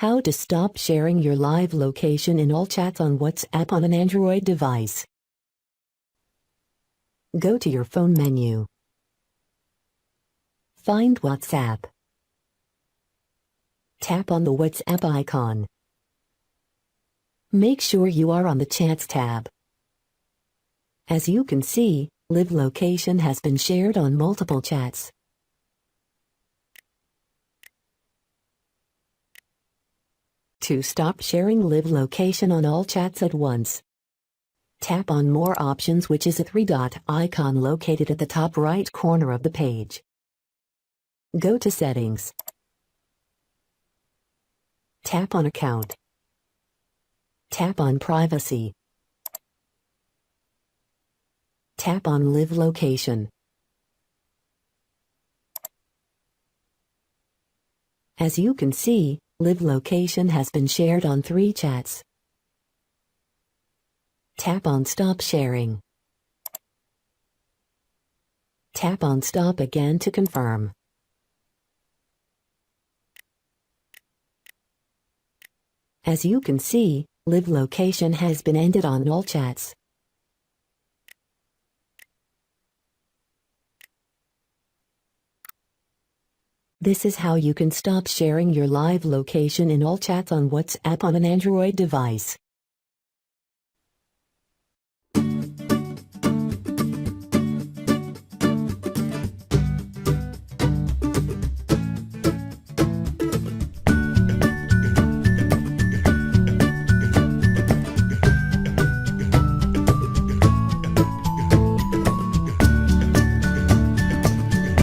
How to stop sharing your live location in all chats on WhatsApp on an Android device. Go to your phone menu. Find WhatsApp. Tap on the WhatsApp icon. Make sure you are on the Chats tab. As you can see, live location has been shared on multiple chats. To stop sharing live location on all chats at once, tap on More Options, which is a three-dot icon located at the top right corner of the page. Go to Settings. Tap on Account. Tap on Privacy. Tap on Live Location. As you can see, live location has been shared on 3 chats. Tap on Stop Sharing. Tap on Stop again to confirm. As you can see, live location has been ended on all chats. This is how you can stop sharing your live location in all chats on WhatsApp on an Android device.